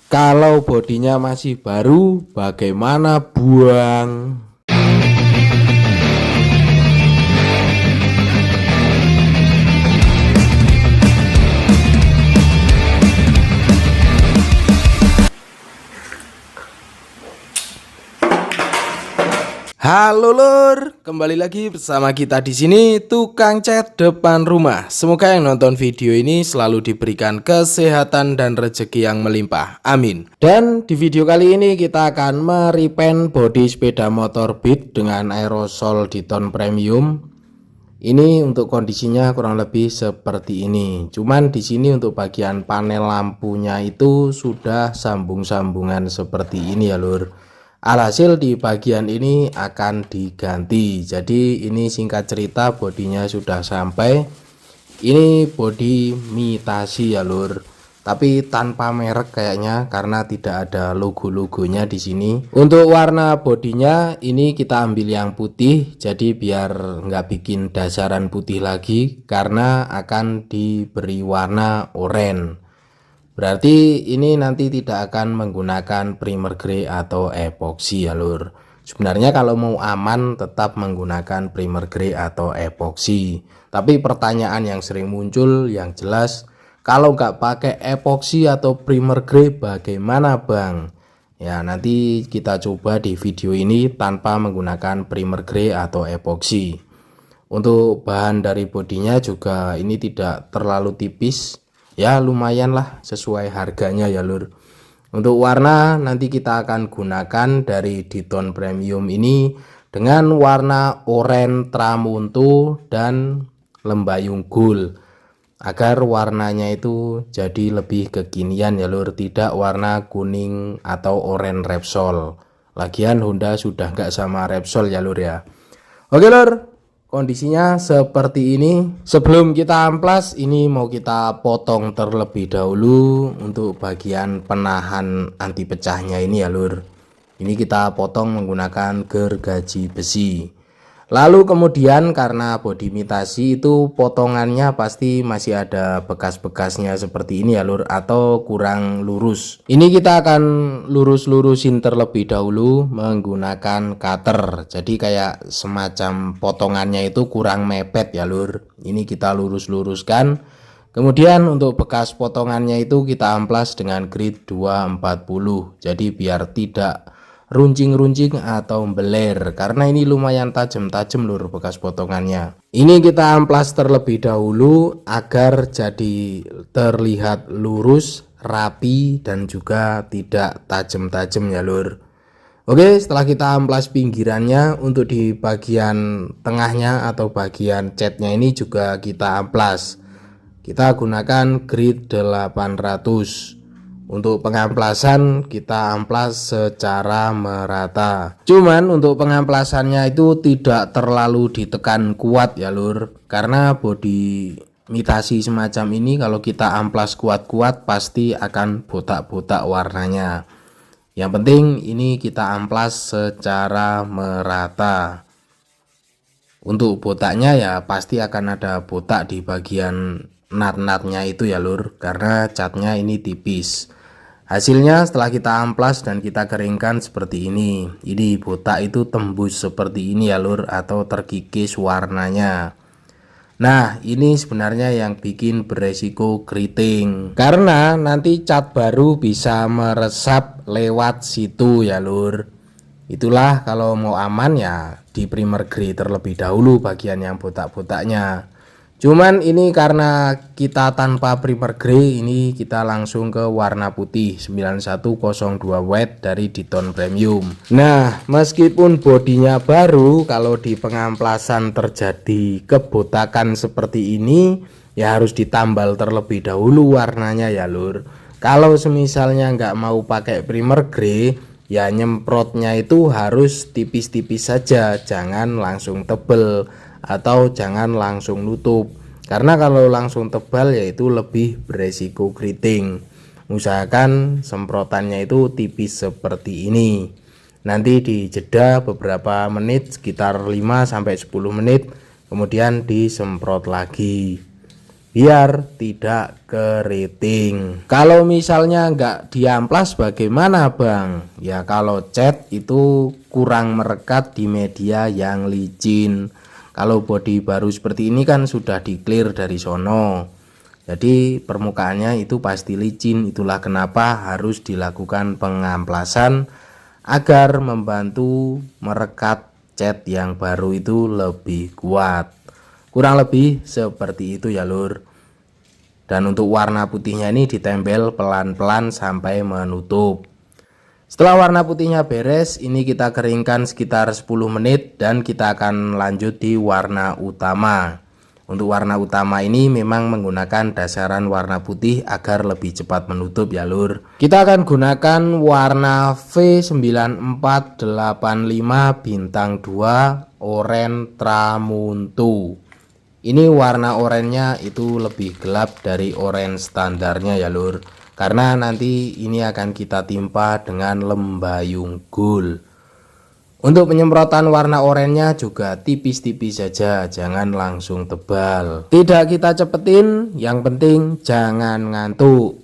Kalau bodinya masih baru, bagaimana buang? Halo lur, kembali lagi bersama kita di sini tukang cat depan rumah. Semoga yang nonton video ini selalu diberikan kesehatan dan rezeki yang melimpah. Amin. Dan di video kali ini kita akan merepaint bodi sepeda motor Beat dengan aerosol Diton Premium. Ini untuk kondisinya kurang lebih seperti ini. Cuman di sini untuk bagian panel lampunya itu sudah sambung-sambungan seperti ini ya lur. Alhasil di bagian ini akan diganti. Jadi ini singkat cerita bodinya sudah sampai. Ini bodi Mitasi ya lur. Tapi tanpa merek kayaknya karena tidak ada logo-logonya di sini. Untuk warna bodinya ini kita ambil yang putih. Jadi biar nggak bikin dasaran putih lagi karena akan diberi warna oranye. Berarti ini nanti tidak akan menggunakan primer grey atau epoxy ya lur. Sebenarnya kalau mau aman tetap menggunakan primer grey atau epoxy. Tapi pertanyaan yang sering muncul yang jelas, kalau nggak pakai epoxy atau primer grey bagaimana bang? Ya nanti kita coba di video ini tanpa menggunakan primer grey atau epoxy. Untuk bahan dari bodinya juga ini tidak terlalu tipis. Ya lumayan lah sesuai harganya ya lur. Untuk warna nanti kita akan gunakan dari Diton Premium ini dengan warna oranye tramonto dan lembayung gold, agar warnanya itu jadi lebih kekinian ya lur, tidak warna kuning atau oranye Repsol. Lagian Honda sudah nggak sama Repsol ya lur ya. Oke lur, kondisinya seperti ini. Sebelum kita amplas, ini mau kita potong terlebih dahulu untuk bagian penahan anti pecahnya ini ya lur. Ini kita potong menggunakan gergaji besi. Lalu kemudian karena bodi Mitasi itu potongannya pasti masih ada bekas-bekasnya seperti ini ya lur, atau kurang lurus. Ini kita akan lurus-lurusin terlebih dahulu menggunakan cutter. Jadi kayak semacam potongannya itu kurang mepet ya lur. Ini kita lurus-luruskan. Kemudian untuk bekas potongannya itu kita amplas dengan grit 240. Jadi biar tidak runcing-runcing atau beler, karena ini lumayan tajam-tajam lur bekas potongannya. Ini kita amplas terlebih dahulu agar jadi terlihat lurus, rapi dan juga tidak tajam-tajam ya lur. Oke, setelah kita amplas pinggirannya, untuk di bagian tengahnya atau bagian catnya ini juga kita amplas. Kita gunakan grit 800. Untuk pengamplasan kita amplas secara merata. Cuman untuk pengamplasannya itu tidak terlalu ditekan kuat ya lur. Karena bodi Mitasi semacam ini kalau kita amplas kuat-kuat pasti akan botak-botak warnanya. Yang penting ini kita amplas secara merata. Untuk botaknya ya pasti akan ada botak di bagian nat-natnya itu ya lur, karena catnya ini tipis. Hasilnya setelah kita amplas dan kita keringkan seperti ini. Ini botak itu tembus seperti ini ya lur, atau terkikis warnanya. Nah ini sebenarnya yang bikin beresiko keriting, karena nanti cat baru bisa meresap lewat situ ya lur. Itulah kalau mau aman ya di primer grey terlebih dahulu bagian yang botak-botaknya. Cuman ini karena kita tanpa primer grey, ini kita langsung ke warna putih 9102 white dari Diton Premium. Nah meskipun bodinya baru, kalau di pengamplasan terjadi kebotakan seperti ini ya harus ditambal terlebih dahulu warnanya ya lur. Kalau semisalnya nggak mau pakai primer grey, ya nyemprotnya itu harus tipis-tipis saja, jangan langsung tebel atau jangan langsung nutup, karena kalau langsung tebal yaitu lebih beresiko keriting. Usahakan semprotannya itu tipis seperti ini. Nanti dijeda beberapa menit, sekitar 5-10 menit, kemudian disemprot lagi. biar tidak keriting. Kalau misalnya nggak diamplas bagaimana Bang? Ya kalau cat itu kurang merekat di media yang licin. Kalau bodi baru seperti ini kan sudah di clear dari sono, jadi permukaannya itu pasti licin. Itulah kenapa harus dilakukan pengamplasan agar membantu merekat cat yang baru itu lebih kuat. Kurang lebih seperti itu ya lur. Dan untuk warna putihnya ini ditempel pelan-pelan sampai menutup. Setelah warna putihnya beres, ini kita keringkan sekitar 10 menit dan kita akan lanjut di warna utama. Untuk warna utama ini memang menggunakan dasaran warna putih agar lebih cepat menutup ya lur. Kita akan gunakan warna V9485 bintang 2 Oranye Tramuntu. Ini warna oranye itu lebih gelap dari oranye standarnya ya lur. Karena nanti ini akan kita timpa dengan lembayung gold. Untuk penyemprotan warna oranye juga tipis-tipis saja, jangan langsung tebal. Tidak kita cepetin, yang penting jangan ngantuk.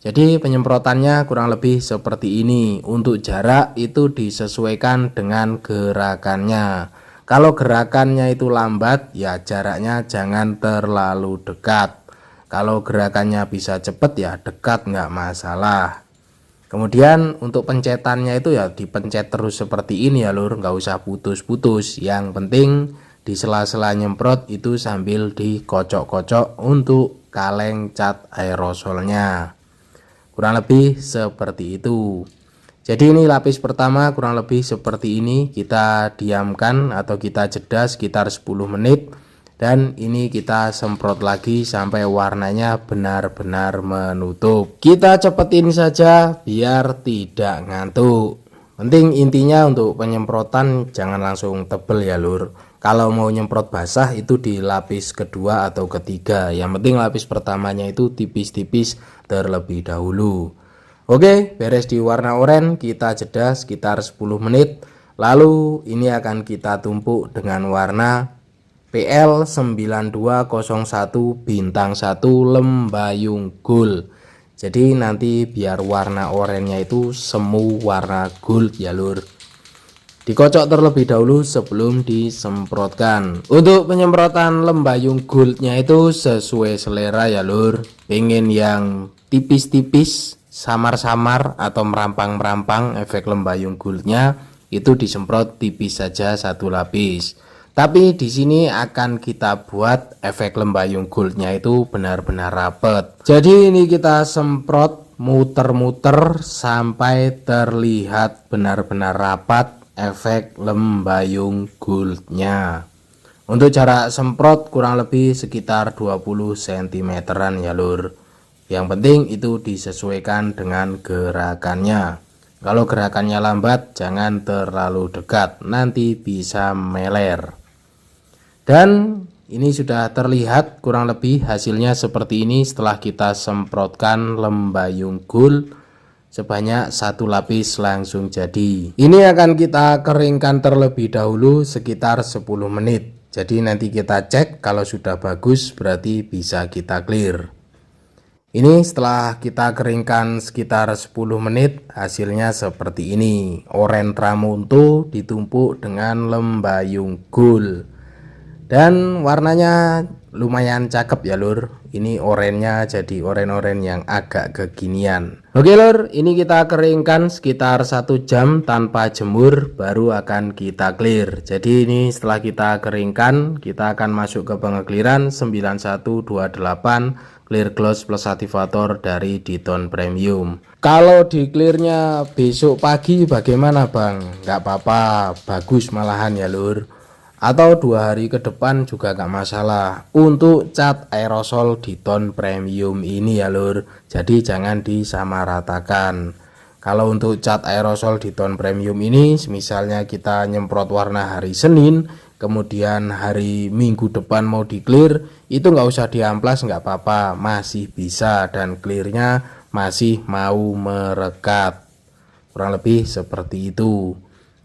Jadi penyemprotannya kurang lebih seperti ini. Untuk jarak itu disesuaikan dengan gerakannya. Kalau gerakannya itu lambat, ya jaraknya jangan terlalu dekat. Kalau gerakannya bisa cepet ya dekat nggak masalah. Kemudian untuk pencetannya itu ya dipencet terus seperti ini ya lur, nggak usah putus-putus. Yang penting di sela-sela nyemprot itu sambil dikocok-kocok untuk kaleng cat aerosolnya. Kurang lebih seperti itu. Jadi ini lapis pertama kurang lebih seperti ini. Kita diamkan atau kita jeda sekitar 10 menit. Dan ini kita semprot lagi sampai warnanya benar-benar menutup. Kita cepetin saja biar tidak ngantuk. Penting intinya untuk penyemprotan jangan langsung tebel ya lur. Kalau mau nyemprot basah itu di lapis kedua atau ketiga. Yang penting lapis pertamanya itu tipis-tipis terlebih dahulu. Oke, beres di warna oranye, kita jeda sekitar 10 menit. Lalu ini akan kita tumpuk dengan warna PL9201 bintang 1 lembayung gold. Jadi nanti biar warna oranye itu semu warna gold ya lur. Dikocok terlebih dahulu sebelum disemprotkan. Untuk penyemprotan lembayung goldnya itu sesuai selera ya lur. Pengen yang tipis-tipis, samar-samar atau merampang-merampang efek lembayung goldnya itu disemprot tipis saja satu lapis. Tapi di sini akan kita buat efek lembayung goldnya itu benar-benar rapet. Jadi ini kita semprot muter-muter sampai terlihat benar-benar rapat efek lembayung goldnya. Untuk jarak semprot kurang lebih sekitar 20 cm ya lur. Yang penting itu disesuaikan dengan gerakannya. Kalau gerakannya lambat jangan terlalu dekat, nanti bisa meler. Dan ini sudah terlihat kurang lebih hasilnya seperti ini setelah kita semprotkan lembayung gold sebanyak satu lapis langsung jadi. Ini akan kita keringkan terlebih dahulu sekitar 10 menit. Jadi nanti kita cek kalau sudah bagus berarti bisa kita clear. Ini setelah kita keringkan sekitar 10 menit hasilnya seperti ini. Oranye Tramuntu ditumpuk dengan lembayung gold. Dan warnanya lumayan cakep ya lur. Ini oranye jadi oranye-oranye yang agak kekinian. Oke lur, ini kita keringkan sekitar 1 jam tanpa jemur baru akan kita clear. Jadi ini setelah kita keringkan kita akan masuk ke pengekliran 9128 clear gloss plus aktivator dari Diton Premium. Kalau di clearnya besok pagi bagaimana bang? Nggak apa-apa, bagus malahan ya lur. Atau 2 hari ke depan juga gak masalah. Untuk cat aerosol Diton Premium ini ya lur, jadi jangan disamaratakan. Kalau untuk cat aerosol Diton Premium ini misalnya kita nyemprot warna hari Senin, kemudian hari Minggu depan mau di clear, itu nggak usah diamplas nggak apa-apa, masih bisa dan clearnya masih mau merekat. Kurang lebih seperti itu.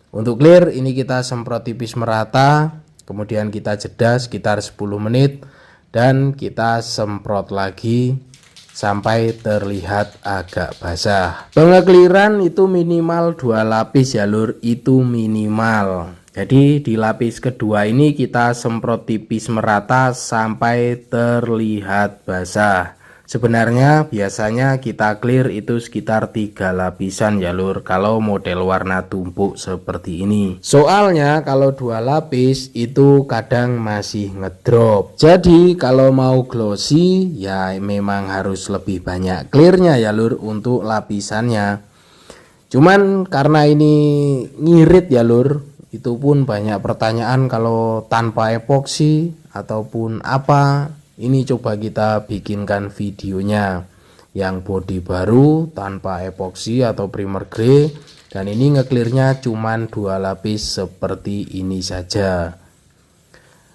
Untuk clear ini kita semprot tipis merata, kemudian kita jeda sekitar 10 menit dan kita semprot lagi sampai terlihat agak basah. Pengekliran itu minimal 2 lapis ya lur, itu minimal. Jadi di lapis kedua ini kita semprot tipis merata sampai terlihat basah. Sebenarnya biasanya kita clear itu sekitar 3 lapisan ya lur, kalau model warna tumpuk seperti ini. Soalnya kalau 2 lapis itu kadang masih ngedrop. Jadi kalau mau glossy ya memang harus lebih banyak clearnya ya lur untuk lapisannya. Cuman karena ini ngirit ya lur, itu pun banyak pertanyaan kalau tanpa epoksi ataupun apa. Ini coba kita bikinkan videonya yang body baru tanpa epoksi atau primer grey, dan ini ngeklirnya cuman 2 lapis seperti ini saja.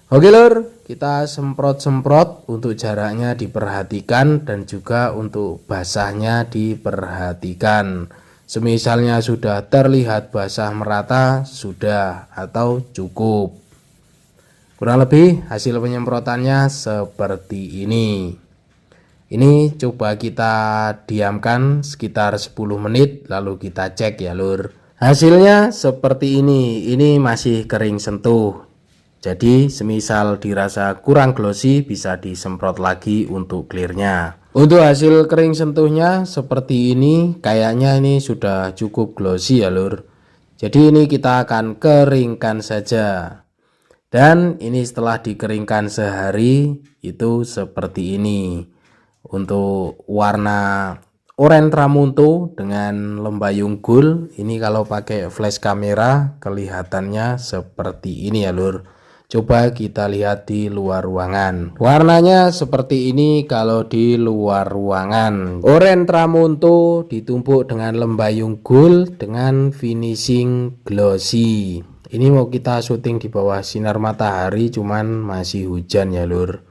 Oke lur, kita semprot-semprot, untuk jaraknya diperhatikan dan juga untuk basahnya diperhatikan. Semisalnya sudah terlihat basah merata sudah atau cukup. Kurang lebih hasil penyemprotannya seperti ini. Ini coba kita diamkan sekitar 10 menit lalu kita cek ya lur. Hasilnya seperti ini masih kering sentuh. Jadi semisal dirasa kurang glossy bisa disemprot lagi untuk clearnya. Untuk hasil kering sentuhnya seperti ini, kayaknya ini sudah cukup glossy ya lur. Jadi ini kita akan keringkan saja. Dan ini setelah dikeringkan sehari itu seperti ini. Untuk warna oranye tramonto dengan lembayung gold, ini kalau pakai flash kamera kelihatannya seperti ini ya lur. Coba kita lihat di luar ruangan. Warnanya seperti ini kalau di luar ruangan. Oranye tramonto ditumpuk dengan lembayung gold dengan finishing glossy. Ini mau kita syuting di bawah sinar matahari cuman masih hujan ya lur.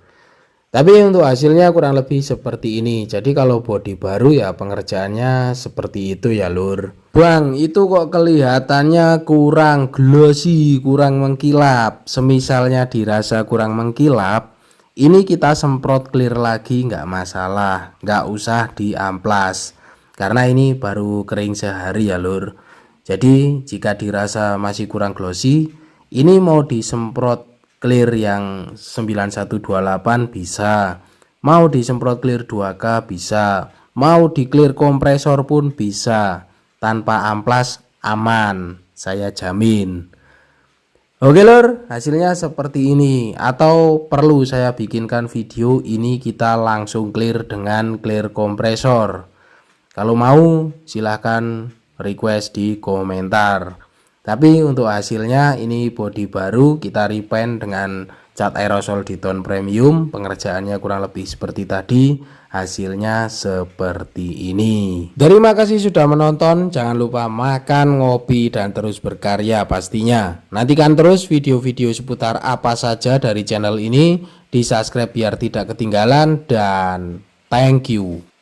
Tapi untuk hasilnya kurang lebih seperti ini. Jadi kalau body baru ya pengerjaannya seperti itu ya lur. Bang, itu kok kelihatannya kurang glossy, kurang mengkilap. Semisalnya dirasa kurang mengkilap, ini kita semprot clear lagi nggak masalah, nggak usah diamplas. Karena ini baru kering sehari ya lur. Jadi jika dirasa masih kurang glossy, ini mau disemprot clear yang 9128 bisa, mau disemprot clear 2K bisa, mau di clear kompresor pun bisa, tanpa amplas aman, saya jamin. Oke lur, hasilnya seperti ini. Atau perlu saya bikinkan video ini kita langsung clear dengan clear kompresor? Kalau mau silahkan request di komentar. Tapi untuk hasilnya ini body baru, kita repaint dengan cat aerosol di tone premium. Pengerjaannya kurang lebih seperti tadi, hasilnya seperti ini. Terima kasih sudah menonton, jangan lupa makan, ngopi, dan terus berkarya pastinya. Nantikan terus video-video seputar apa saja dari channel ini, di subscribe biar tidak ketinggalan, dan thank you.